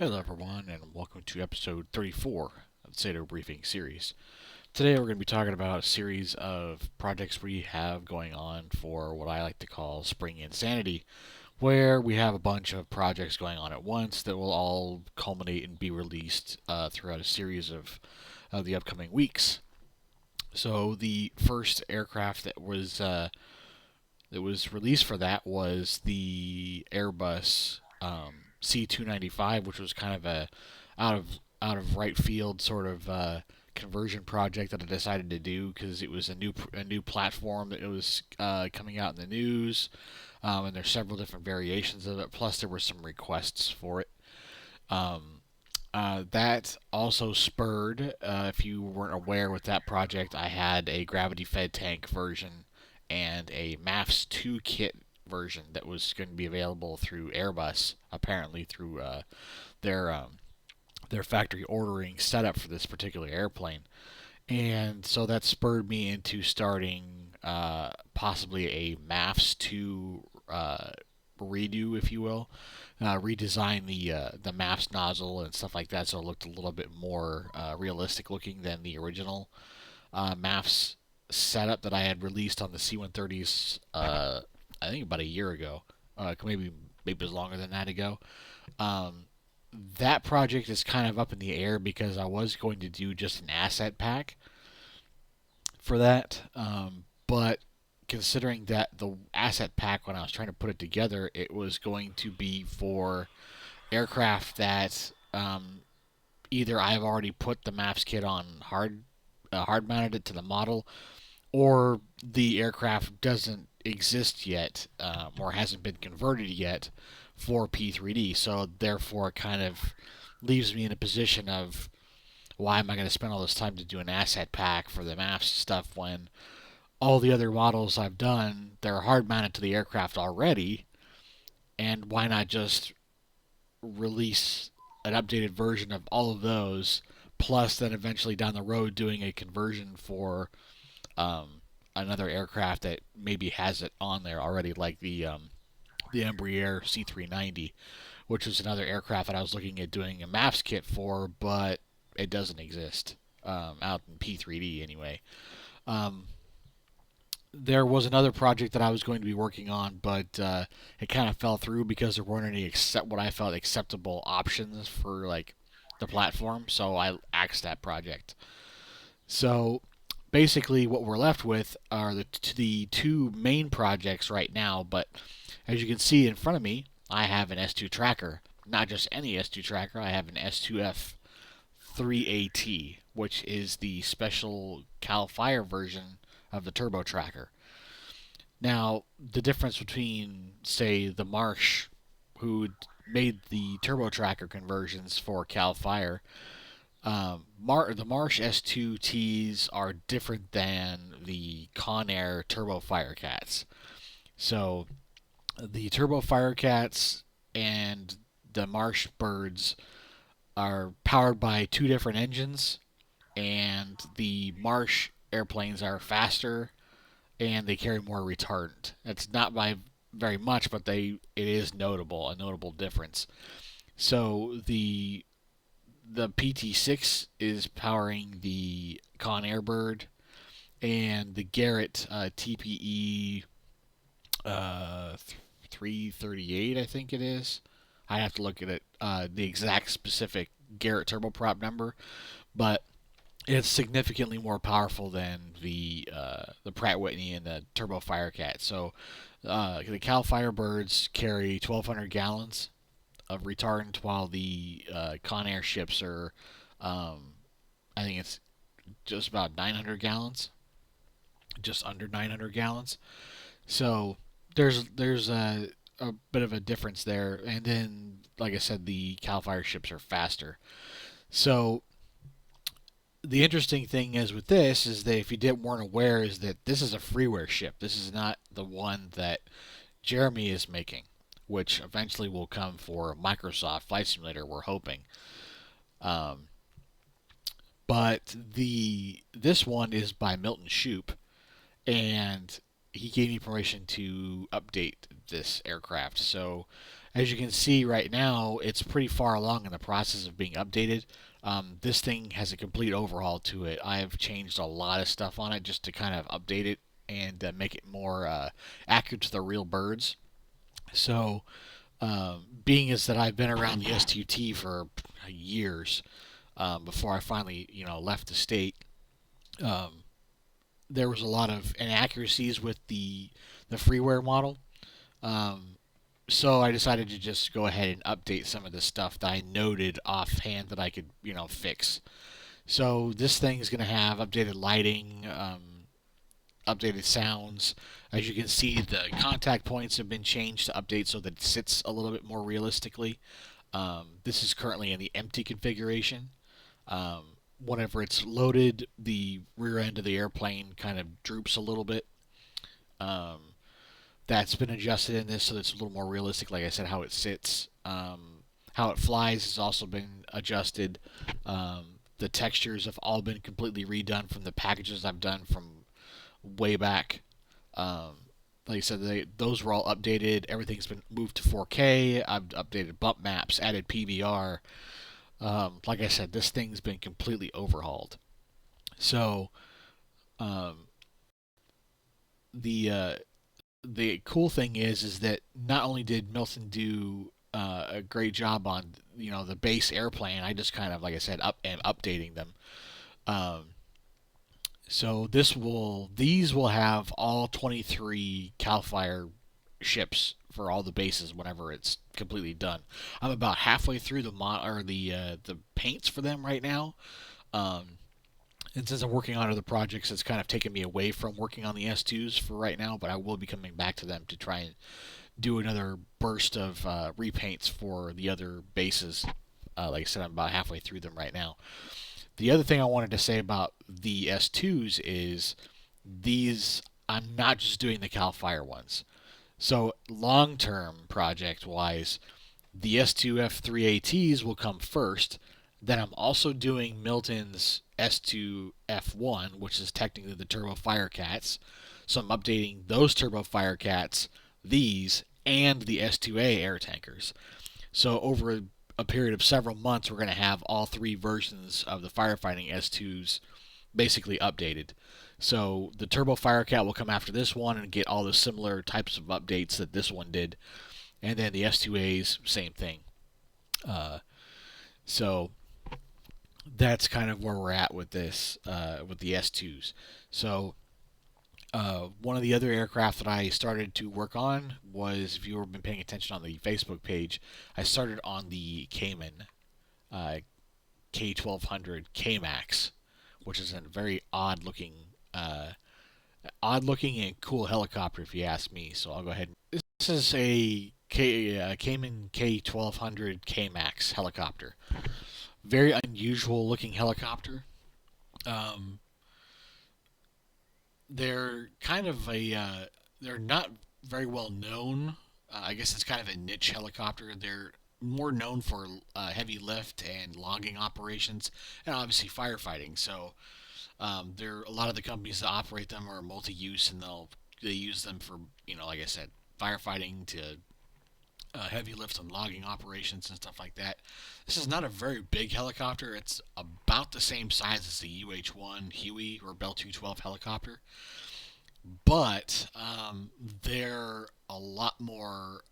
Hello, everyone, and welcome to episode 34 of the SATO Briefing series. Today, we're going to be talking about a series of projects we have going on for what I like to call Spring Insanity, where we have a bunch of projects going on at once that will all culminate and be released throughout a series of the upcoming weeks. So, the first aircraft that was released for that was the Airbus C295, which was kind of a out of out of right field sort of conversion project that I decided to do because it was a new platform that it was coming out in the news, and there's several different variations of it. Plus, there were some requests for it. Um, that also spurred, if you weren't aware with that project, I had a gravity fed tank version and a MAFS 2 kit version that was going to be available through Airbus, apparently through their their factory ordering setup for this particular airplane. And so that spurred me into starting possibly a MAFS 2 redo, if you will, redesign the MAPS nozzle and stuff like that, so it looked a little bit more realistic looking than the original MAPS setup that I had released on the C-130s. I think about a year ago, maybe it was longer than that ago. Um, that project is kind of up in the air because I was going to do just an asset pack for that, but considering that the asset pack when I was trying to put it together, it was going to be for aircraft that either I've already put the maps kit on hard mounted it to the model, or the aircraft doesn't exist yet or hasn't been converted yet for P3D. So therefore, it kind of leaves me in a position of why am I going to spend all this time to do an asset pack for the maps stuff when all the other models I've done they're hard mounted to the aircraft already, and why not just release an updated version of all of those, plus then eventually down the road doing a conversion for another aircraft that maybe has it on there already, like the Embraer C390, which was another aircraft that I was looking at doing a maps kit for, but it doesn't exist out in P3D anyway. Um, there was another project that I was going to be working on, but it kind of fell through because there weren't any what I felt acceptable options for like the platform. So I axed that project. So basically, what we're left with are the two main projects right now. But as you can see in front of me, I have an S2 tracker. Not just any S2 tracker. I have an S2F 3AT, which is the special Cal Fire version of the turbo tracker. Now, the difference between, say, the Marsh, who made the turbo tracker conversions for Cal Fire, the Marsh S2Ts are different than the Conair Turbo Firecats. So, the Turbo Firecats and the Marsh Birds are powered by two different engines, and the Marsh airplanes are faster and they carry more retardant. It's not by very much, but it is a notable difference. So the PT6 is powering the Conair Bird, and the Garrett TPE 338, I think it is. I have to look at it, the exact specific Garrett turboprop number, but it's significantly more powerful than the Pratt Whitney and the Turbo Firecat. So the Cal Firebirds carry 1,200 gallons of retardant, while the Conair ships are, I think it's just about 900 gallons, just under 900 gallons. So there's a bit of a difference there, and then like I said, the Cal Fire ships are faster. So the interesting thing is with this is that if you weren't aware is that this is a freeware ship. This is not the one that Jeremy is making, which eventually will come for Microsoft Flight Simulator. We're hoping, um, but the this one is by Milton Shoup, and he gave me permission to update this aircraft. So, as you can see right now, it's pretty far along in the process of being updated. This thing has a complete overhaul to it. I've changed a lot of stuff on it just to kind of update it and make it more accurate to the real birds. So, being as that I've been around the STT for years, before I finally, left the state, um, there was a lot of inaccuracies with the freeware model. Um, so I decided to just go ahead and update some of the stuff that I noted offhand that I could, fix. So this thing is going to have updated lighting, updated sounds. As you can see, the contact points have been changed to update so that it sits a little bit more realistically. This is currently in the empty configuration. Whenever it's loaded, the rear end of the airplane kind of droops a little bit. Um, that's been adjusted in this so that it's a little more realistic. Like I said, how it sits, how it flies has also been adjusted. The textures have all been completely redone from the packages I've done from way back. Um, like I said, those were all updated. Everything's been moved to 4K. I've updated bump maps, added PVR. Like I said, this thing's been completely overhauled. So um, the the cool thing is that not only did Milton do a great job on the base airplane, I just kind of, like I said, am updating them. Um, so these will have all 23 Cal Fire ships for all the bases whenever it's completely done. I'm about halfway through the paints for them right now. Um, and since I'm working on other projects, it's kind of taken me away from working on the S2s for right now, but I will be coming back to them to try and do another burst of repaints for the other bases. Like I said, I'm about halfway through them right now. The other thing I wanted to say about the S2s is these, I'm not just doing the Cal Fire ones. So, long term project wise, the S2 F3ATs will come first. Then I'm also doing Milton's S2 F1, which is technically the Turbo Firecats. So I'm updating those Turbo Firecats, these, and the S2A air tankers. So over a period of several months, we're going to have all three versions of the firefighting S2s basically updated. So the Turbo Firecat will come after this one and get all the similar types of updates that this one did. And then the S2As, same thing. Uh, so that's kind of where we're at with this, with the S2s. So one of the other aircraft that I started to work on was, if you've been paying attention on the Facebook page, I started on the Cayman uh, K1200 K-Max, which is a very odd looking and cool helicopter, if you ask me. So I'll go ahead. This is a Cayman K1200 K-Max helicopter. Very unusual looking helicopter. Um, they're kind of they're not very well known. I guess it's kind of a niche helicopter. They're more known for heavy lift and logging operations, and obviously firefighting. So there a lot of the companies that operate them are multi-use, and they use them for, like I said, firefighting to heavy lift and logging operations and stuff like that. This is not a very big helicopter. It's about the same size as the UH-1 Huey or Bell 212 helicopter, but they're a lot more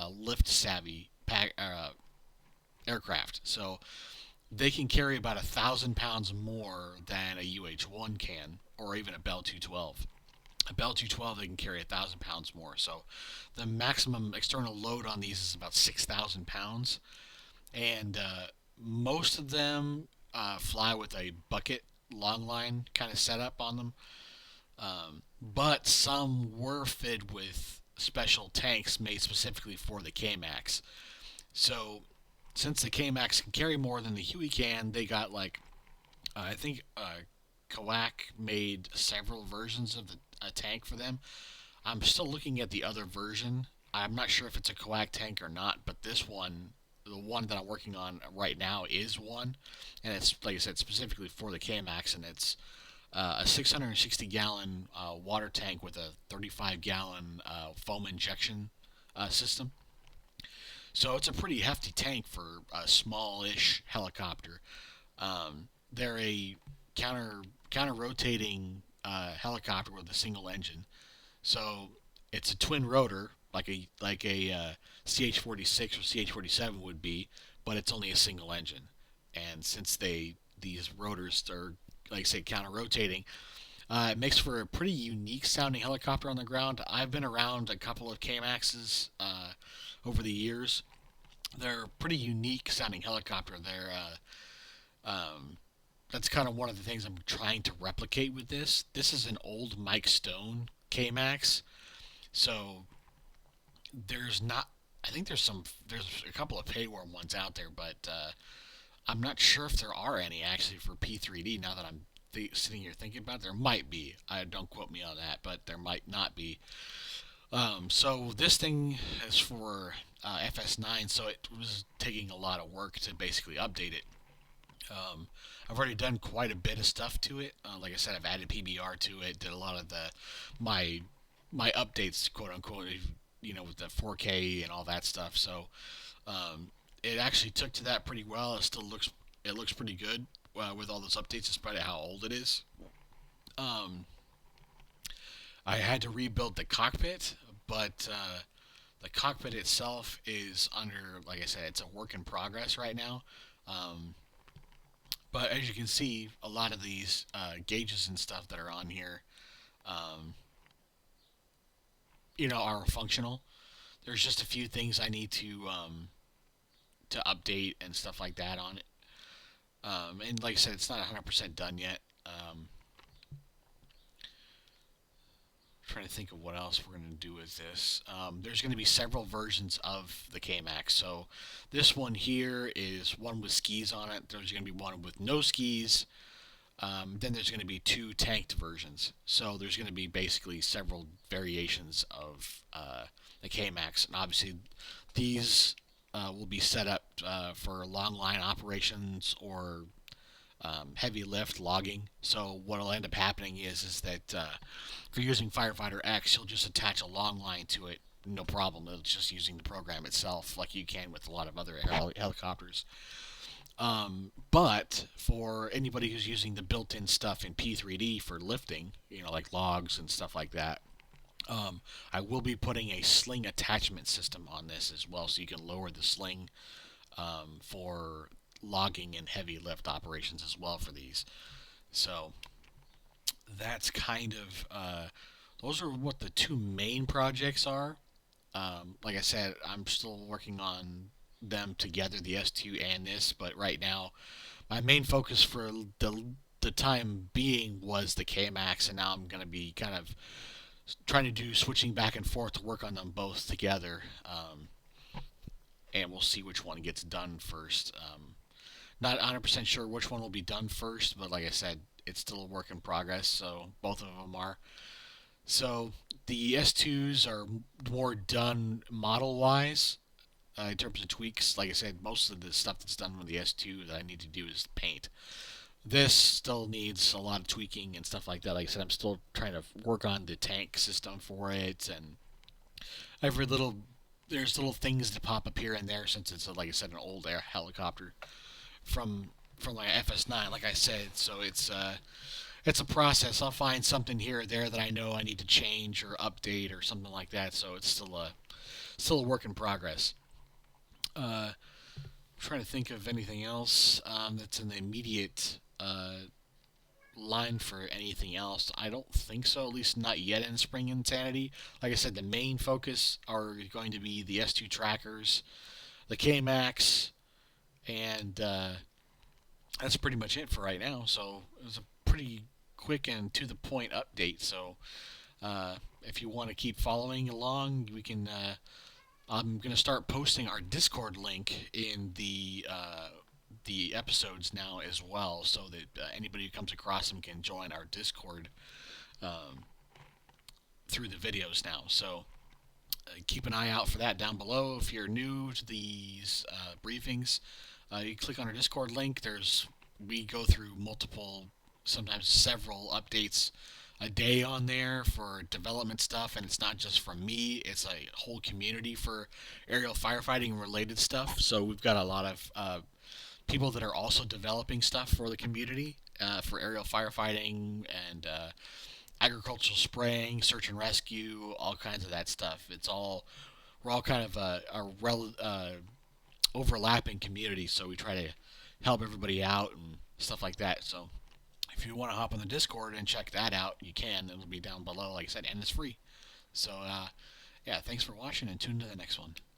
lift savvy aircraft. So they can carry about 1,000 pounds more than a UH-1 can, or even a Bell 212. A Bell 212, they can carry 1,000 pounds more. So the maximum external load on these is about 6,000 pounds, and most of them fly with a bucket long line kind of setup on them. But some were fitted with special tanks made specifically for the K-Max. So since the K-Max can carry more than the Huey can, they got like I think Kawak made several versions of a tank for them. I'm still looking at the other version. I'm not sure if it's a Kawak tank or not, but this one, the one that I'm working on right now, is one, and it's, like I said, specifically for the K-Max, and it's a 660-gallon water tank with a 35-gallon foam injection system. So it's a pretty hefty tank for a smallish helicopter. They're a counter rotating helicopter with a single engine. So it's a twin rotor, like a CH-46 or CH-47 would be, but it's only a single engine. And since these rotors are, like I say, counter rotating, it makes for a pretty unique sounding helicopter on the ground. I've been around a couple of KMAXs over the years. They're a pretty unique sounding helicopter. That's kind of one of the things I'm trying to replicate with this. This is an old Mike Stone KMAX, so there's not. I think there's a couple of pay war ones out there, but I'm not sure if there are any actually for P3D. Now that I'm sitting here thinking about it, there might be. I don't quote me on that, but there might not be. So this thing is for FS9, so it was taking a lot of work to basically update it. I've already done quite a bit of stuff to it. Like I said, I've added PBR to it. Did a lot of my my updates, quote unquote, with the 4K and all that stuff. So it actually took to that pretty well. It looks pretty good with all those updates, despite how old it is. Um, I had to rebuild the cockpit, but the cockpit itself is under, like I said, it's a work in progress right now. Um, but as you can see, a lot of these gauges and stuff that are on here, um, are functional. There's just a few things I need to update and stuff like that on it. And like I said, it's not 100% done yet. Trying to think of what else we're going to do with this. There's going to be several versions of the KMAX. So this one here is one with skis on it. There's going to be one with no skis. Then there's going to be two tanked versions. So there's going to be basically several variations of the KMAX. And obviously these will be set up for long line operations or heavy lift logging. So what will end up happening is that if you're using Firefighter X, you'll just attach a long line to it, no problem. It's just using the program itself, like you can with a lot of other helicopters. But for anybody who's using the built-in stuff in P3D for lifting, like logs and stuff like that, I will be putting a sling attachment system on this as well, so you can lower the sling for logging and heavy lift operations as well for these. So that's kind of those are what the two main projects are. Like I said, I'm still working on them together, the S2 and this, but right now my main focus for the time being was the KMAX, and now I'm going to be kind of trying to do switching back and forth to work on them both together, and we'll see which one gets done first. Not 100% sure which one will be done first, but like I said, it's still a work in progress, so both of them are. So the S2s are more done model-wise in terms of tweaks. Like I said, most of the stuff that's done with the S2 that I need to do is paint. This still needs a lot of tweaking and stuff like that. Like I said, I'm still trying to work on the tank system for it, and every little there's little things that pop up here and there since it's like I said, an old air helicopter from like FS9, like I said. So it's a process. I'll find something here or there that I know I need to change or update or something like that. So it's still a work in progress. Trying to think of anything else that's in the immediate line for anything else. I don't think so, at least not yet in Spring Insanity. Like I said, the main focus are going to be the S2 trackers, the KMAX, and that's pretty much it for right now. So it was a pretty quick and to the point update. So if you want to keep following along, we can. I'm gonna start posting our Discord link in the episodes now as well, so that anybody who comes across them can join our Discord um, through the videos now. So keep an eye out for that down below. If you're new to these briefings, you click on our Discord link. We go through multiple, sometimes several updates a day on there for development stuff, and it's not just from me. It's a whole community for aerial firefighting related stuff. So we've got a lot of people that are also developing stuff for the community for aerial firefighting and agricultural spraying, search and rescue, all kinds of that stuff. It's all we're all kind of overlapping communities, so we try to help everybody out and stuff like that. So if you want to hop on the Discord and check that out, you can. It'll be down below, like I said, and it's free. So yeah, thanks for watching and tune in to the next one.